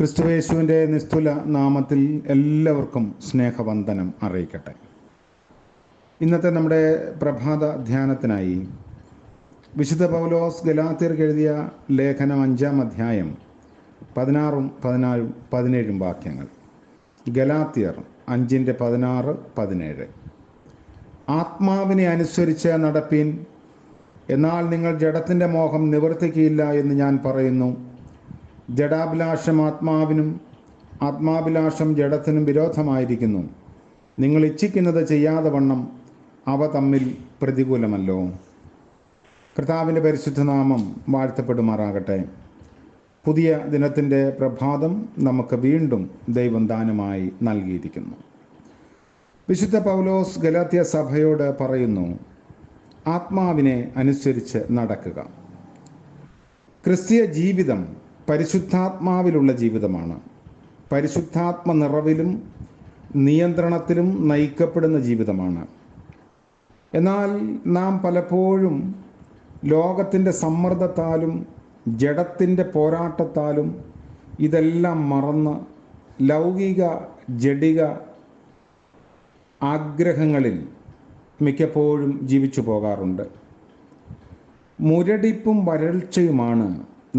ക്രിസ്തുയേശുവിൻ്റെ നിസ്തുല നാമത്തിൽ എല്ലാവർക്കും സ്നേഹവന്ദനം അറിയിക്കട്ടെ. ഇന്നത്തെ നമ്മുടെ പ്രഭാത ധ്യാനത്തിനായി വിശുദ്ധ പൗലോസ് ഗലാത്യർക്ക് എഴുതിയ ലേഖനം 5-ാം അധ്യായം 16, 14, 17 വാക്യങ്ങൾ. ഗലാത്യർ 5:16, 17. ആത്മാവിനെ അനുസരിച്ച് നടപ്പീൻ, എന്നാൽ നിങ്ങൾ ജഡത്തിൻ്റെ മോഹം നിവർത്തിക്കുകയില്ല എന്ന് ഞാൻ പറയുന്നു. ജഡാഭിലാഷം ആത്മാവിനും ആത്മാഭിലാഷം ജഡത്തിനും വിരോധമായിരിക്കുന്നു. നിങ്ങൾ ഇച്ഛിക്കുന്നത് ചെയ്യാതെ വണ്ണം അവ തമ്മിൽ പ്രതികൂലമല്ലോ. കർത്താവിൻ്റെ പരിശുദ്ധ നാമം വാഴ്ത്തപ്പെടുമാറാകട്ടെ. പുതിയ ദിനത്തിൻ്റെ പ്രഭാതം നമുക്ക് വീണ്ടും ദൈവം ദാനമായി നൽകിയിരിക്കുന്നു. വിശുദ്ധ പൗലോസ് ഗലാത്യ സഭയോട് പറയുന്നു, ആത്മാവിനെ അനുസരിച്ച് നടക്കുക. ക്രിസ്തീയ ജീവിതം പരിശുദ്ധാത്മാവിലുള്ള ജീവിതമാണ്. പരിശുദ്ധാത്മ നിറവിലും നിയന്ത്രണത്തിലും നയിക്കപ്പെടുന്ന ജീവിതമാണ്. എന്നാൽ നാം പലപ്പോഴും ലോകത്തിൻ്റെ സമ്മർദ്ദത്താലും ജഡത്തിൻ്റെ പോരാട്ടത്താലും ഇതെല്ലാം മറന്ന് ലൗകിക ജഡിക ആഗ്രഹങ്ങളിൽ മിക്കപ്പോഴും ജീവിച്ചു പോകാറുണ്ട്. മുരടിപ്പും വരൾച്ചയുമാണ്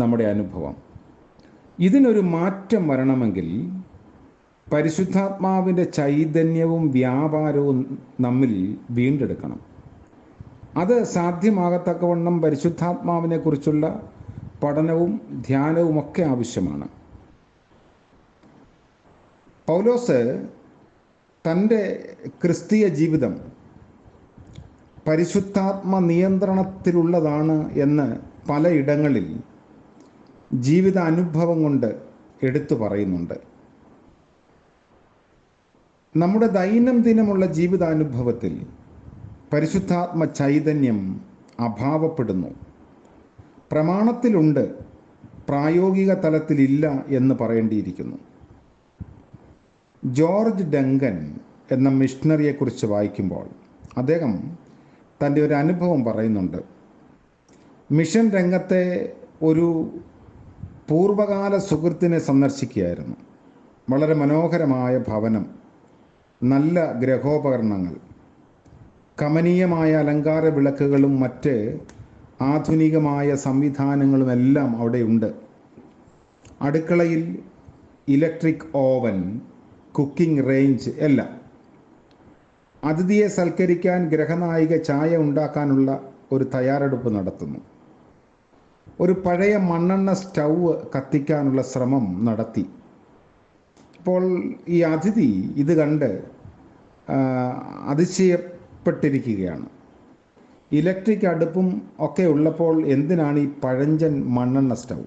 നമ്മുടെ അനുഭവം. ഇതിനൊരു മാറ്റം വരണമെങ്കിൽ പരിശുദ്ധാത്മാവിൻ്റെ ചൈതന്യവും വ്യാപാരവും നമ്മിൽ വീണ്ടെടുക്കണം. അത് സാധ്യമാകത്തക്കവണ്ണം പരിശുദ്ധാത്മാവിനെ കുറിച്ചുള്ള പഠനവും ധ്യാനവും ഒക്കെ ആവശ്യമാണ്. പൗലോസ് തൻ്റെ ക്രിസ്തീയ ജീവിതം പരിശുദ്ധാത്മ നിയന്ത്രണത്തിലുള്ളതാണ് എന്ന് പലയിടങ്ങളിൽ ജീവിത അനുഭവം കൊണ്ട് എടുത്തു പറയുന്നുണ്ട്. നമ്മുടെ ദൈനംദിനമുള്ള ജീവിതാനുഭവത്തിൽ പരിശുദ്ധാത്മ ചൈതന്യം അഭാവപ്പെടുന്നു. പ്രമാണത്തിലുണ്ട്, പ്രായോഗിക തലത്തിലില്ല എന്ന് പറയേണ്ടിയിരിക്കുന്നു. ജോർജ് ഡങ്കൻ എന്ന മിഷണറിയെക്കുറിച്ച് വായിക്കുമ്പോൾ അദ്ദേഹം തൻ്റെ ഒരു അനുഭവം പറയുന്നുണ്ട്. മിഷൻ രംഗത്തെ ഒരു പൂർവകാല സുഹൃത്തിനെ സന്ദർശിക്കുകയായിരുന്നു. വളരെ മനോഹരമായ ഭവനം, നല്ല ഗ്രഹോപകരണങ്ങൾ, കമനീയമായ അലങ്കാര വിളക്കുകളും മറ്റ് ആധുനികമായ സംവിധാനങ്ങളുമെല്ലാം അവിടെയുണ്ട്. അടുക്കളയിൽ ഇലക്ട്രിക് ഓവൻ, കുക്കിംഗ് റേഞ്ച് എല്ലാം. അതിഥിയെ സൽക്കരിക്കാൻ ഗ്രഹനായിക ചായ ഉണ്ടാക്കാനുള്ള ഒരു തയ്യാറെടുപ്പ് നടത്തുന്നു. ഒരു പഴയ മണ്ണെണ്ണ സ്റ്റൗവ് കത്തിക്കാനുള്ള ശ്രമം നടത്തി. അപ്പോൾ ഈ അതിഥി ഇത് കണ്ട് അതിശയപ്പെട്ടിരിക്കുകയാണ്. ഇലക്ട്രിക് അടുപ്പും ഒക്കെ ഉള്ളപ്പോൾ എന്തിനാണ് ഈ പഴഞ്ചൻ മണ്ണെണ്ണ സ്റ്റൗ?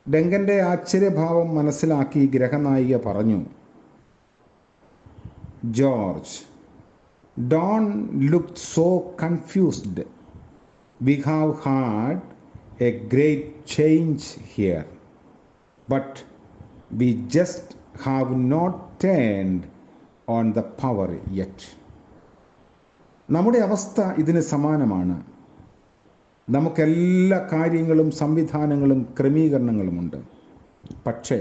ഡങ്കൻ്റെ ആശ്ചര്യഭാവം മനസ്സിലാക്കി ഗ്രഹനായിക പറഞ്ഞു, George, don't look so confused. We have had a great change here, but we just have not turned on the power yet. നമ്മുടെ അവസ്ഥ ഇതിന് സമാനമാണ്. നമുക്കെല്ലാ കാര്യങ്ങളും സംവിധാനങ്ങളും ക്രമീകരണങ്ങളുമുണ്ട്. പക്ഷേ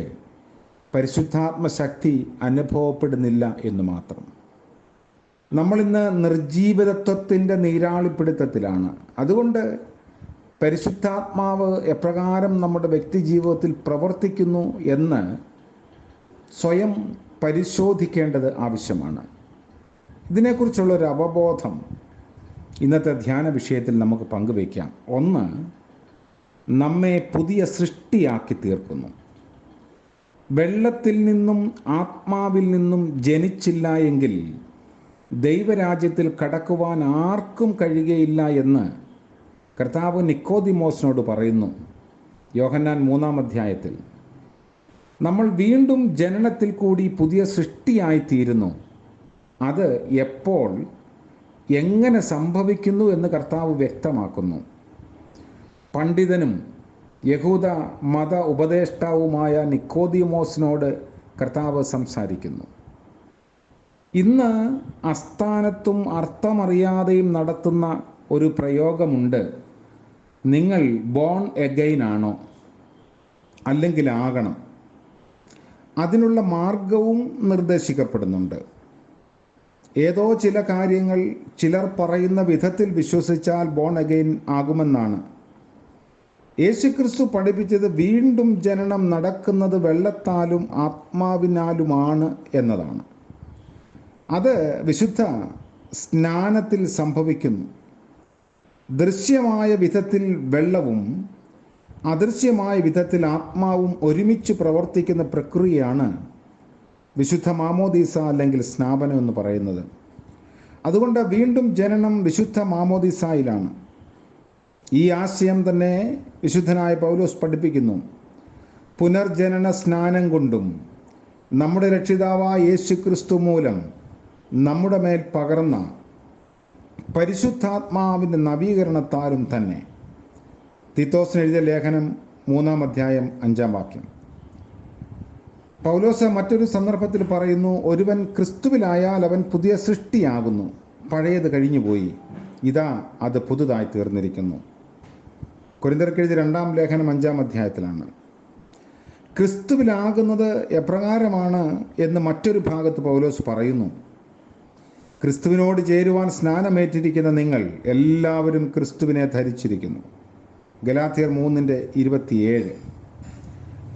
പരിശുദ്ധാത്മശക്തി അനുഭവപ്പെടുന്നില്ല എന്ന് മാത്രം. നമ്മളിന്ന് നിർജീവിതത്വത്തിൻ്റെ നീരാളിപ്പിടുത്തത്തിലാണ്. അതുകൊണ്ട് പരിശുദ്ധാത്മാവ് എപ്രകാരം നമ്മുടെ വ്യക്തി ജീവിതത്തിൽ പ്രവർത്തിക്കുന്നു എന്ന് സ്വയം പരിശോധിക്കേണ്ടത് ആവശ്യമാണ്. ഇതിനെക്കുറിച്ചുള്ളൊരു അവബോധം ഇന്നത്തെ ധ്യാന വിഷയത്തിൽ നമുക്ക് പങ്കുവയ്ക്കാം. ഒന്ന്, നമ്മെ പുതിയ സൃഷ്ടിയാക്കി തീർക്കുന്നു. വെള്ളത്തിൽ നിന്നും ആത്മാവിൽ നിന്നും ജനിച്ചില്ല എങ്കിൽ ദൈവരാജ്യത്തിൽ കടക്കുവാൻ ആർക്കും കഴിയുകയില്ല എന്ന് കർത്താവ് നിക്കോദിമോസിനോട് പറയുന്നു. യോഹന്നാൻ 3-ാം അധ്യായത്തിൽ നമ്മൾ വീണ്ടും ജനനത്തിൽ കൂടി പുതിയ സൃഷ്ടിയായിത്തീരുന്നു. അത് എപ്പോൾ എങ്ങനെ സംഭവിക്കുന്നു എന്ന് കർത്താവ് വ്യക്തമാക്കുന്നു. പണ്ഡിതനും യഹൂദ മത ഉപദേഷ്ടാവുമായ നിക്കോദിമോസിനോട് കർത്താവ് സംസാരിക്കുന്നു. ഇന്ന് അസ്ഥാനത്തും അർത്ഥമറിയാതെയും നടത്തുന്ന ഒരു പ്രയോഗമുണ്ട്. നിങ്ങൾ ബോൺ എഗെയിൻ ആണോ? അല്ലെങ്കിൽ ആകണം. അതിനുള്ള മാർഗവും നിർദ്ദേശിക്കപ്പെടുന്നുണ്ട്. ഏതോ ചില കാര്യങ്ങൾ ചിലർ പറയുന്ന വിധത്തിൽ വിശ്വസിച്ചാൽ ബോൺ അഗെയിൻ ആകുമെന്നാണ്. യേശുക്രിസ്തു പഠിപ്പിച്ചത് വീണ്ടും ജനനം നടക്കുന്നത് വെള്ളത്താലും ആത്മാവിനാലുമാണ് എന്നതാണ്. അത് വിശുദ്ധ സ്നാനത്തിൽ സംഭവിക്കുന്നു. ദൃശ്യമായ വിധത്തിൽ വെള്ളവും അദൃശ്യമായ വിധത്തിൽ ആത്മാവും ഒരുമിച്ച് പ്രവർത്തിക്കുന്ന പ്രക്രിയയാണ് വിശുദ്ധ മാമോദീസ അല്ലെങ്കിൽ സ്നാപനം എന്ന് പറയുന്നത്. അതുകൊണ്ട് വീണ്ടും ജനനം വിശുദ്ധ മാമോദീസായിലാണ്. ഈ ആശയം തന്നെ വിശുദ്ധനായ പൗലോസ് പഠിപ്പിക്കുന്നു. പുനർജനന സ്നാനം കൊണ്ടും നമ്മുടെ രക്ഷിതാവായ യേശു ക്രിസ്തു മൂലം നമ്മുടെ മേൽ പകർന്ന പരിശുദ്ധാത്മാവിൻ്റെ നവീകരണത്താലും തന്നെ. തീത്തോസിന് എഴുതിയ ലേഖനം 3-ാം അധ്യായം 5-ാം വാക്യം. പൗലോസ് മറ്റൊരു സന്ദർഭത്തിൽ പറയുന്നു, ഒരുവൻ ക്രിസ്തുവിലായാൽ അവൻ പുതിയ സൃഷ്ടിയാകുന്നു, പഴയത് കഴിഞ്ഞുപോയി, ഇതാ അത് പുതുതായി തീർന്നിരിക്കുന്നു. കൊരിന്ത്യർക്ക് എഴുതിയ 2-ാം ലേഖനം 5-ാം അധ്യായത്തിലാണ്. ക്രിസ്തുവിലാകുന്നത് എപ്രകാരമാണ് എന്ന് മറ്റൊരു ഭാഗത്ത് പൗലോസ് പറയുന്നു. ക്രിസ്തുവിനോട് ചേരുവാൻ സ്നാനമേറ്റിരിക്കുന്ന നിങ്ങൾ എല്ലാവരും ക്രിസ്തുവിനെ ധരിച്ചിരിക്കുന്നു. ഗലാത്യർ 3:27.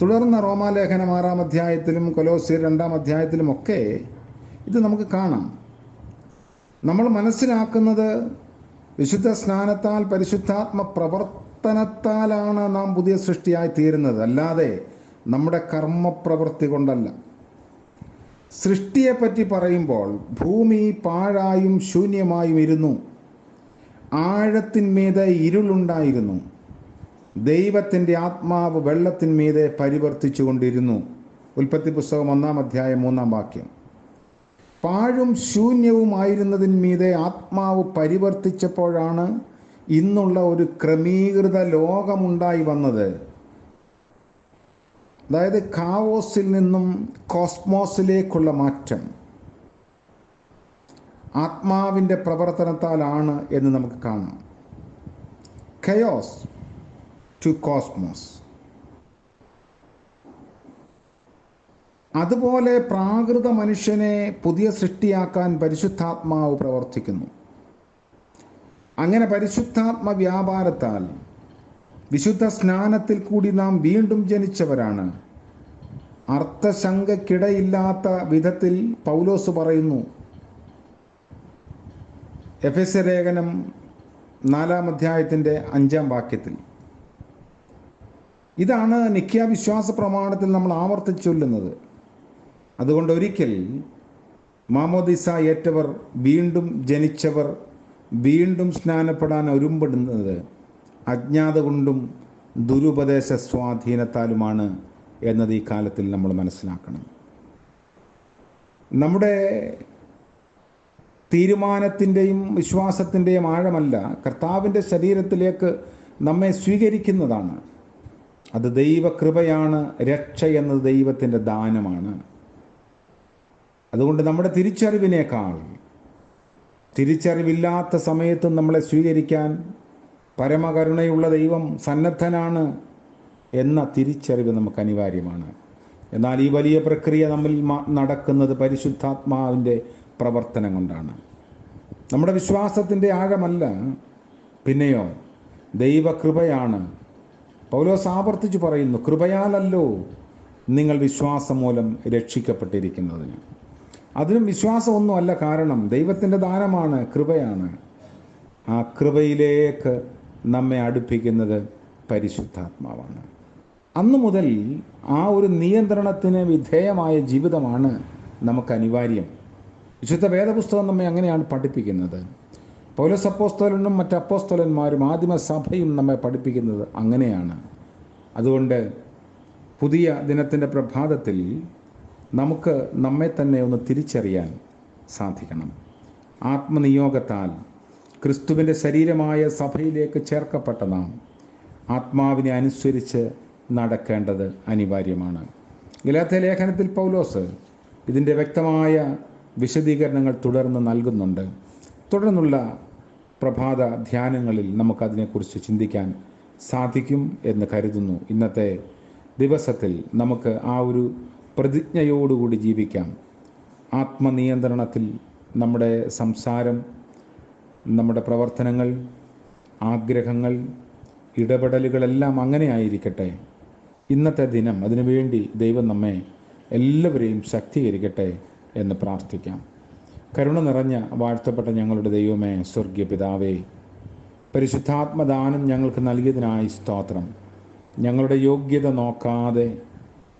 തുടർന്ന് റോമാലേഖനം 6-ാം അധ്യായത്തിലും കൊലോസ്യർ 2-ാം അധ്യായത്തിലും ഒക്കെ ഇത് നമുക്ക് കാണാം. നമ്മൾ മനസ്സിലാക്കുന്നത് വിശുദ്ധ സ്നാനത്താൽ പരിശുദ്ധാത്മ പ്രവർത്തനത്താലാണ് നാം പുതിയ സൃഷ്ടിയായി തീരുന്നത്, അല്ലാതെ നമ്മുടെ കർമ്മപ്രവൃത്തി കൊണ്ടല്ല. സൃഷ്ടിയെപ്പറ്റി പറയുമ്പോൾ ഭൂമി പാഴായും ശൂന്യമായും ഇരുന്നു, ആഴത്തിന്മീതെ ഇരുളുണ്ടായിരുന്നു, ദൈവത്തിൻ്റെ ആത്മാവ് വെള്ളത്തിന്മീതെ പരിവർത്തിച്ചു കൊണ്ടിരുന്നു. ഉൽപ്പത്തി പുസ്തകം 1-ാം അധ്യായം 3-ാം വാക്യം. പാഴും ശൂന്യവുമായിരുന്നതിന്മീതെ ആത്മാവ് പരിവർത്തിച്ചപ്പോഴാണ് ഇന്നുള്ള ഒരു ക്രമീകൃത ലോകമുണ്ടായി വന്നത്. അതായത് കാവോസിൽ നിന്നും കോസ്മോസിലേക്കുള്ള മാറ്റം ആത്മാവിൻ്റെ പ്രവർത്തനത്താലാണ് എന്ന് നമുക്ക് കാണാം. Chaos to cosmos. അതുപോലെ പ്രാകൃത മനുഷ്യനെ പുതിയ സൃഷ്ടിയാക്കാൻ പരിശുദ്ധാത്മാവ് പ്രവർത്തിക്കുന്നു. അങ്ങനെ പരിശുദ്ധാത്മ വ്യാപാരത്താൽ വിശുദ്ധ സ്നാനത്തിൽ കൂടി നാം വീണ്ടും ജനിച്ചവരാണ്. അർത്ഥശങ്കയ്ക്കിടയില്ലാത്ത വിധത്തിൽ പൗലോസ് പറയുന്നു എഫെസ്യ ലേഖനം 4-ാം അധ്യായത്തിൻ്റെ 5-ാം വാക്യത്തിൽ. ഇതാണ് നിഖ്യാ വിശ്വാസ പ്രമാണത്തിൽ നമ്മൾ ആവർത്തിച്ചു ചൊല്ലുന്നത്. അതുകൊണ്ട് ഒരിക്കൽ മാമോദിസ ഏറ്റവർ, വീണ്ടും ജനിച്ചവർ വീണ്ടും സ്നാനപ്പെടാൻ ഒരുമ്പെടുന്നത് അജ്ഞാത കൊണ്ടും ദുരുപദേശ സ്വാധീനത്താലുമാണ് എന്നത് ഈ കാലത്തിൽ നമ്മൾ മനസ്സിലാക്കണം. നമ്മുടെ തീരുമാനത്തിൻ്റെയും വിശ്വാസത്തിൻ്റെയും ആഴമല്ല കർത്താവിൻ്റെ ശരീരത്തിലേക്ക് നമ്മെ സ്വീകരിക്കുന്നതാണ്. അത് ദൈവകൃപയാണ്. രക്ഷ എന്നത് ദൈവത്തിൻ്റെ ദാനമാണ്. അതുകൊണ്ട് നമ്മുടെ തിരിച്ചറിവിനേക്കാൾ തിരിച്ചറിവില്ലാത്ത സമയത്തും നമ്മളെ സ്വീകരിക്കാൻ പരമകരുണയുള്ള ദൈവം സന്നദ്ധനാണ് എന്ന തിരിച്ചറിവ് നമുക്ക് അനിവാര്യമാണ്. എന്നാൽ ഈ വലിയ പ്രക്രിയ നമ്മിൽ നടക്കുന്നത് പരിശുദ്ധാത്മാവിൻ്റെ പ്രവർത്തനം കൊണ്ടാണ്. നമ്മുടെ വിശ്വാസത്തിൻ്റെ ആഴമല്ല, പിന്നെയോ ദൈവകൃപയാണ്. പൗലോസ് ആവർത്തിച്ചു പറയുന്നു, കൃപയാലല്ലോ നിങ്ങൾ വിശ്വാസം മൂലം രക്ഷിക്കപ്പെട്ടിരിക്കുന്നതിന്. അതിനും വിശ്വാസമൊന്നുമല്ല കാരണം, ദൈവത്തിൻ്റെ ദാനമാണ്, കൃപയാണ്. ആ കൃപയിലേക്ക് നമ്മെ അടുപ്പിക്കുന്നത് പരിശുദ്ധാത്മാവാണ്. അന്നു മുതൽ ആ ഒരു നിയന്ത്രണത്തിന് വിധേയമായ ജീവിതമാണ് നമുക്ക് അനിവാര്യം. വിശുദ്ധ വേദപുസ്തകം നമ്മെ അങ്ങനെയാണ് പഠിപ്പിക്കുന്നത്. പൗലോസ് അപ്പോസ്തലനും മറ്റ് അപ്പോസ്തലന്മാരും ആദിമസഭയും നമ്മെ പഠിപ്പിക്കുന്നത് അങ്ങനെയാണ്. അതുകൊണ്ട് പുതിയ ദിനത്തിൻ്റെ പ്രഭാതത്തിൽ നമുക്ക് നമ്മെ തന്നെ ഒന്ന് തിരിച്ചറിയാൻ സാധിക്കണം. ആത്മനിയോഗത്താൽ ക്രിസ്തുവിൻ്റെ ശരീരമായ സഭയിലേക്ക് ചേർക്കപ്പെട്ട നാം ആത്മാവിനെ അനുസരിച്ച് നടക്കേണ്ടത് അനിവാര്യമാണ്. ഗലാത്യ ലേഖനത്തിൽ പൗലോസ് ഇതിൻ്റെ വ്യക്തമായ വിശദീകരണങ്ങൾ തുടർന്ന് നൽകുന്നുണ്ട്. തുടർന്നുള്ള പ്രഭാത ധ്യാനങ്ങളിൽ നമുക്കതിനെക്കുറിച്ച് ചിന്തിക്കാൻ സാധിക്കും എന്ന് കരുതുന്നു. ഇന്നത്തെ ദിവസത്തിൽ നമുക്ക് ആ ഒരു പ്രതിജ്ഞയോടുകൂടി ജീവിക്കാം. ആത്മനിയന്ത്രണത്തിൽ നമ്മുടെ സംസാരം, നമ്മുടെ പ്രവർത്തനങ്ങൾ, ആഗ്രഹങ്ങൾ, ഇടപെടലുകളെല്ലാം അങ്ങനെ ആയിരിക്കട്ടെ. ഇന്നത്തെ ദിനം അതിനുവേണ്ടി ദൈവം നമ്മെ എല്ലാവരെയും ശക്തീകരിക്കട്ടെ എന്ന് പ്രാർത്ഥിക്കാം. കരുണ നിറഞ്ഞ വാഴ്ത്തപ്പെട്ട ഞങ്ങളുടെ ദൈവമേ, സ്വർഗീയ പിതാവേ, പരിശുദ്ധാത്മദാനം ഞങ്ങൾക്ക് നൽകിയതിനായി സ്തോത്രം. ഞങ്ങളുടെ യോഗ്യത നോക്കാതെ,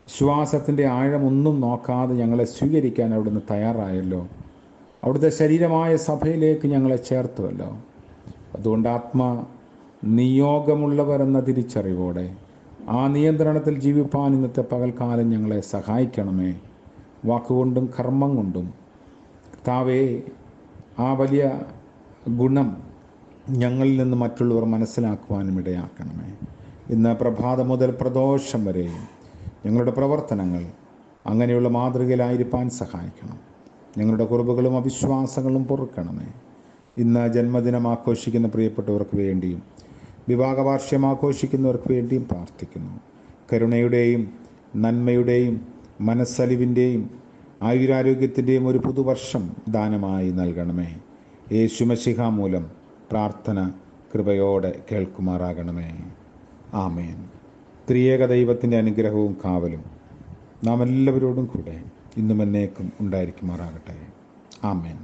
ശ്വാസത്തിൻ്റെ ആഴമൊന്നും നോക്കാതെ ഞങ്ങളെ സ്വീകരിക്കാൻ അവിടുന്ന് തയ്യാറായല്ലോ. അവിടുത്തെ ശരീരമായ സഭയിലേക്ക് ഞങ്ങളെ ചേർത്തുവല്ലോ. അതുകൊണ്ട് നിയോഗമുള്ളവർ എന്ന തിരിച്ചറിവോടെ ആ നിയന്ത്രണത്തിൽ ജീവിപ്പാൻ ഇന്നത്തെ പകൽക്കാലം ഞങ്ങളെ സഹായിക്കണമേ. വാക്കുകൊണ്ടും കർമ്മം കൊണ്ടും കർത്താവേ, ആ വലിയ ഗുണം ഞങ്ങളിൽ നിന്ന് മറ്റുള്ളവർ മനസ്സിലാക്കുവാനും ഇടയാക്കണമേ. ഇന്ന് പ്രഭാതം മുതൽ പ്രദോഷം വരെയും ഞങ്ങളുടെ പ്രവർത്തനങ്ങൾ അങ്ങനെയുള്ള മാതൃകയിലായിരിക്കാൻ സഹായിക്കണം. ഞങ്ങളുടെ കുറവുകളും അവിശ്വാസങ്ങളും പൊറുക്കണമേ. ഇന്ന് ജന്മദിനം ആഘോഷിക്കുന്ന പ്രിയപ്പെട്ടവർക്ക് വേണ്ടിയും വിവാഹവാർഷികം ആഘോഷിക്കുന്നവർക്ക് വേണ്ടിയും പ്രാർത്ഥിക്കുന്നു. കരുണയുടെയും നന്മയുടെയും മനസ്സലിവിൻ്റെയും ആയുരാരോഗ്യത്തിൻ്റെയും ഒരു പുതുവർഷം ദാനമായി നൽകണമേ. യേശു മശിഹ മൂലം പ്രാർത്ഥന കൃപയോടെ കേൾക്കുമാറാകണമേ. ആമേൻ. ത്രിയേക ദൈവത്തിൻ്റെ അനുഗ്രഹവും കാവലും നാം എല്ലാവരോടും കൂടെ ഇന്നും എന്നേക്കും ഉണ്ടായിരിക്കുമാറാകട്ടെ. ആമേൻ.